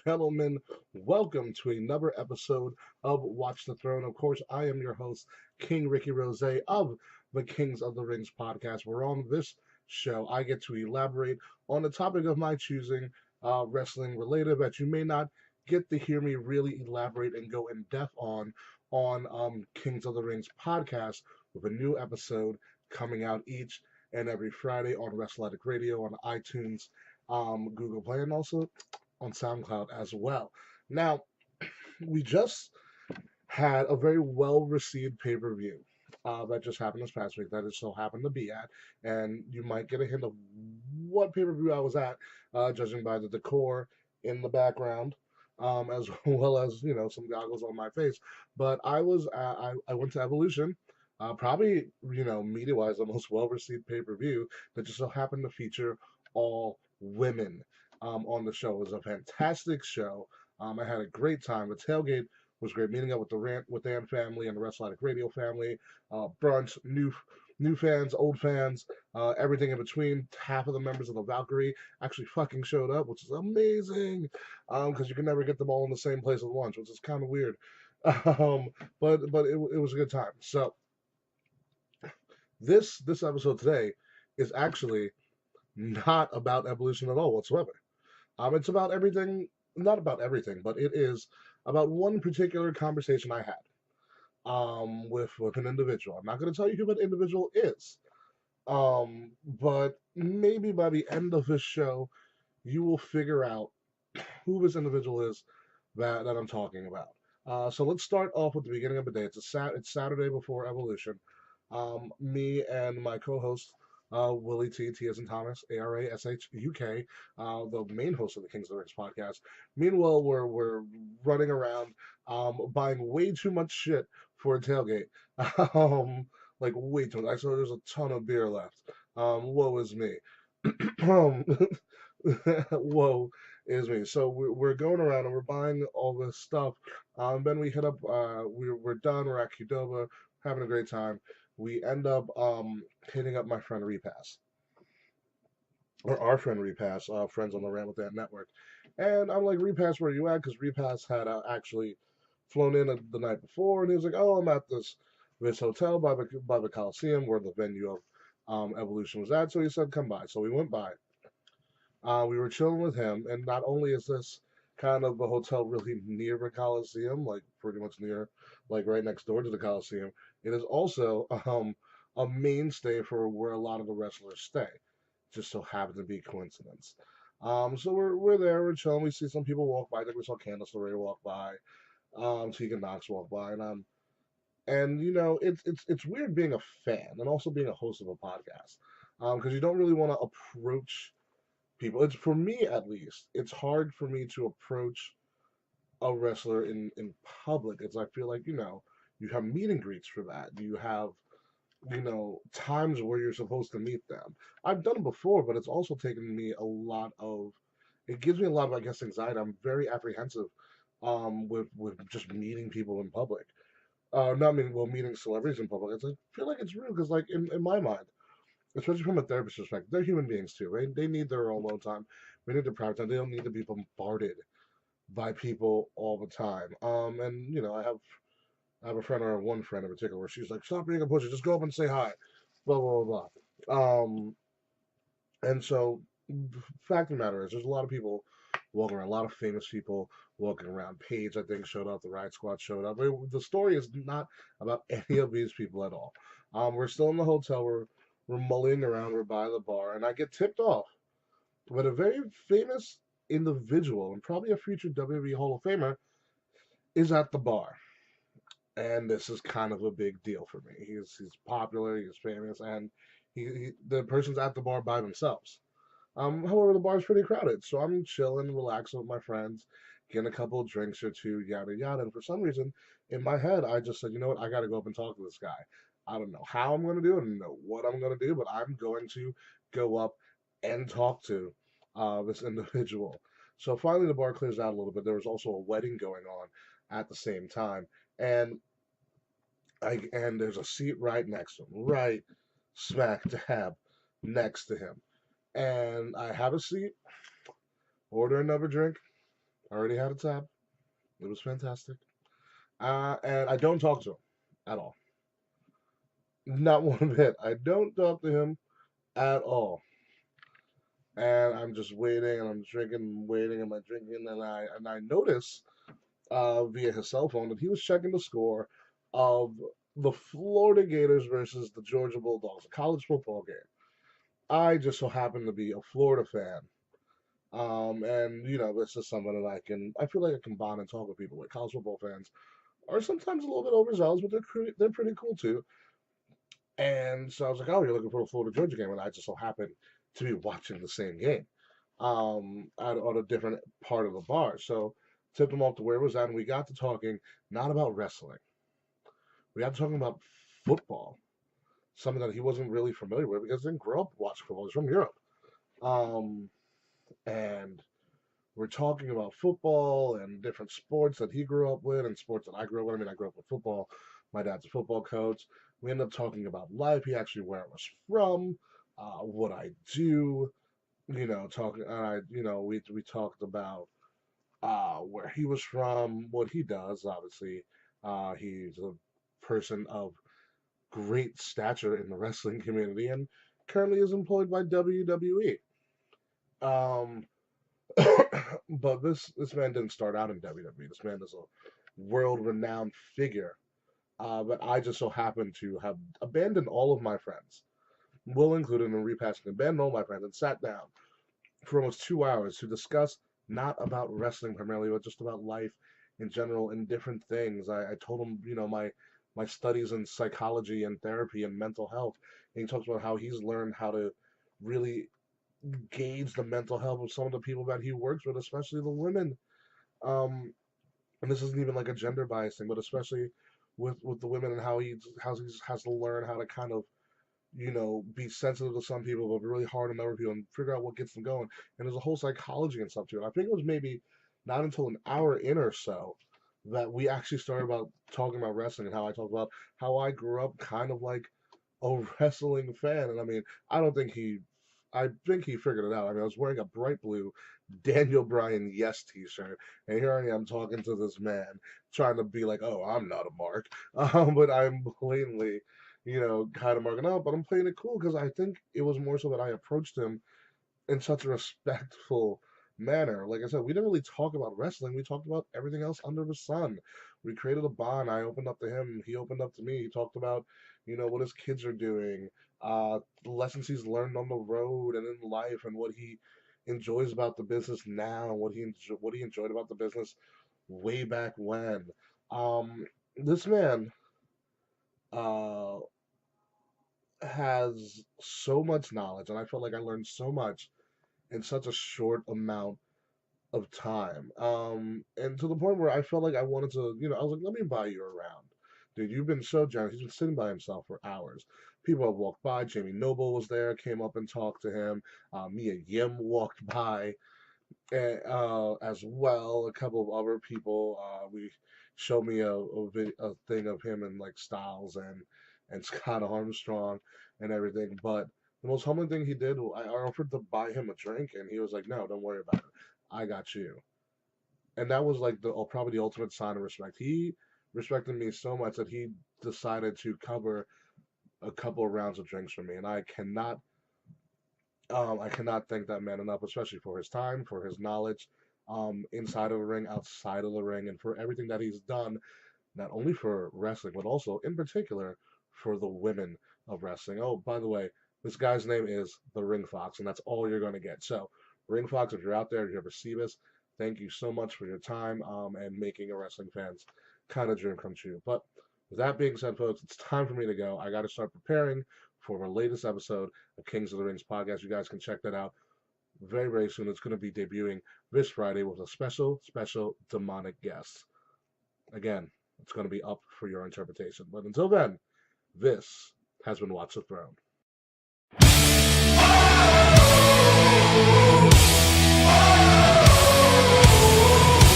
gentlemen, welcome to another episode of Watch the Throne. Of course, I am your host, King Rickie Rose of the Kings of the Rings podcast. Where on this show, I get to elaborate on the topic of my choosing, wrestling related, that you may not get to hear me really elaborate and go in depth on Kings of the Rings podcast with a new episode coming out each and every Friday on Wrestletic Radio on iTunes, Google Play, and also on SoundCloud as well. Now, we just had a very well received pay per view that just happened this past week that it so happened to be at. And you might get a hint of what pay per view I was at, judging by the decor in the background. As well as some goggles on my face, but I went to Evolution, probably media wise the most well received pay per view that just so happened to feature all women on the show. It was a fantastic show. I had a great time. The tailgate was great. Meeting up with the Ann family and the Wrestling Radio family. Brunch, new fans, old fans, everything in between. Half of the members of the Valkyrie actually fucking showed up, which is amazing. Because you can never get them all in the same place at once, which is kind of weird. Um, but it was a good time. So this episode today is actually not about evolution at all whatsoever. It's about everything, not about everything, but it is about one particular conversation I had with an individual. I'm not going to tell you who that individual is, but maybe by the end of this show, you will figure out who this individual is that I'm talking about. So let's start off with the beginning of the day. It's Saturday before Evolution. Me and my co-host Willie T as in Thomas, ARASHUK, the main host of the Kings of the Rings podcast. Meanwhile, we're running around buying way too much shit for a tailgate. Like way too much. I saw there's a ton of beer left. Woe is me. um, Whoa is me. So we're going around and we're buying all this stuff. Then we hit up. We're done. We're at Qdoba, having a great time. We end up hitting up my friend Repass, or our friend Repass, friends on the Rant with That network. And I'm like, Repass, where you at? Because Repass had actually flown in the night before, and he was like, oh, I'm at this hotel by the Coliseum where the venue of Evolution was at. So he said, come by. So we went by. We were chilling with him, and not only is this kind of a hotel really near the Coliseum, like pretty much near, like right next door to the Coliseum, it is also a mainstay for where a lot of the wrestlers stay. Just so happened to be coincidence. So we're there, we're chilling. We see some people walk by. I think we saw Candice LeRae walk by, Tegan Knox walk by, and it's weird being a fan and also being a host of a podcast, because you don't really want to approach people. It's for me at least. It's hard for me to approach a wrestler in public. It's I feel like you have meet and greets for that. You have times where you're supposed to meet them. I've done it before, but it's also taken me a lot of. It gives me a lot of, I guess, anxiety. I'm very apprehensive with just meeting people in public. Not meaning well meeting celebrities in public. I feel like it's rude because like in my mind, especially from a therapist perspective, they're human beings too, right? They need their own alone time. We need their private time. They don't need to be bombarded by people all the time. And I have a friend or one friend in particular where she's like, "Stop being a pusher. Just go up and say hi." Blah blah blah blah. And so, fact of the matter is, there's a lot of people walking around. A lot of famous people walking around. Paige, I think, showed up. The Riot Squad showed up. The story is not about any of these people at all. We're still in the hotel. We're mulling around. We're by the bar, and I get tipped off. But a very famous individual and probably a future WWE Hall of Famer is at the bar. And this is kind of a big deal for me. He's popular, he's famous, and the person's at the bar by themselves. However, the bar's pretty crowded, so I'm chilling, relaxing with my friends, getting a couple of drinks or two, yada yada. And for some reason, in my head, I just said, you know what, I got to go up and talk to this guy. I don't know how I'm going to do it, I don't know what I'm going to do, but I'm going to go up and talk to this individual. So finally, the bar clears out a little bit. There was also a wedding going on at the same time, and there's a seat right next to him, right smack dab next to him. And I have a seat, order another drink. already had a tab. It was fantastic. And I don't talk to him at all. Not one bit. I don't talk to him at all. And I'm just waiting and I'm drinking, waiting and I'm drinking, and I notice via his cell phone that he was checking the score of the Florida Gators versus the Georgia Bulldogs, a college football game. I just so happen to be a Florida fan. And this is something that I feel like I can bond and talk with people with. College football fans are sometimes a little bit overzealous, but they're pretty cool too. And so I was like, oh, you're looking for a Florida Georgia game, and I just so happened to be watching the same game, on a different part of the bar. So tipped him off to where it was at, and we got to talking not about wrestling. We got to talking about football, something that he wasn't really familiar with because he didn't grow up watching football. He's from Europe. Um, and we're talking about football and different sports that he grew up with and sports that I grew up with. I mean, I grew up with football. My dad's a football coach. We ended up talking about life. He actually where I was from, what I do. Talking. We talked about where he was from, what he does. Obviously, he's a person of great stature in the wrestling community and currently is employed by WWE. Um, but this man didn't start out in WWE. This man is a world renowned figure. But I just so happen to have abandoned all of my friends, Will included, in repassing, abandoned all my friends, and sat down for almost 2 hours to discuss not about wrestling primarily, but just about life in general and different things. I told him, my studies in psychology and therapy and mental health, and he talks about how he's learned how to really gauge the mental health of some of the people that he works with, especially the women. Um, and this isn't even like a gender bias thing, but especially with the women and how he has to learn how to kind of be sensitive to some people, but be really hard on other people and figure out what gets them going. And there's a whole psychology and stuff to it. I think it was maybe not until an hour in or so that we actually started about talking about wrestling and how I talked about how I grew up kind of like a wrestling fan. And I mean, I don't think he, I think he figured it out. I mean, I was wearing a bright blue Daniel Bryan Yes t-shirt, and here I am talking to this man, trying to be like, oh, I'm not a mark, but I'm blatantly, kind of marking out. But I'm playing it cool because I think it was more so that I approached him in such a respectful manner. Like I said, we didn't really talk about wrestling. We talked about everything else under the sun. We created a bond. I opened up to him. He opened up to me. He talked about, what his kids are doing, the lessons he's learned on the road and in life, and what he enjoys about the business now, and what he enjoyed about the business way back when. This man uh, has so much knowledge, and I felt like I learned so much in such a short amount of time. And to the point where I felt like I wanted to, I was like, let me buy you around. Dude, you've been so generous. He's been sitting by himself for hours. People have walked by. Jamie Noble was there, came up and talked to him. Mia Yim walked by as well. A couple of other people. We showed me a thing of him and like Styles and Scott Armstrong and everything. But the most humbling thing he did, I offered to buy him a drink, and he was like, "No, don't worry about it. I got you." And that was like probably the ultimate sign of respect. He respected me so much that he decided to cover a couple of rounds of drinks for me, and I cannot thank that man enough, especially for his time, for his knowledge, inside of the ring, outside of the ring, and for everything that he's done, not only for wrestling, but also in particular for the women of wrestling. Oh, by the way, this guy's name is the Ringfox, and that's all you're going to get. So, Ringfox, if you're out there, if you ever see this, thank you so much for your time, and making a wrestling fan's kind of dream come true. But with that being said, folks, it's time for me to go. I got to start preparing for our latest episode of Kings of the Rings podcast. You guys can check that out very, very soon. It's going to be debuting this Friday with a special, special demonic guest. Again, it's going to be up for your interpretation. But until then, this has been Watch the Throne.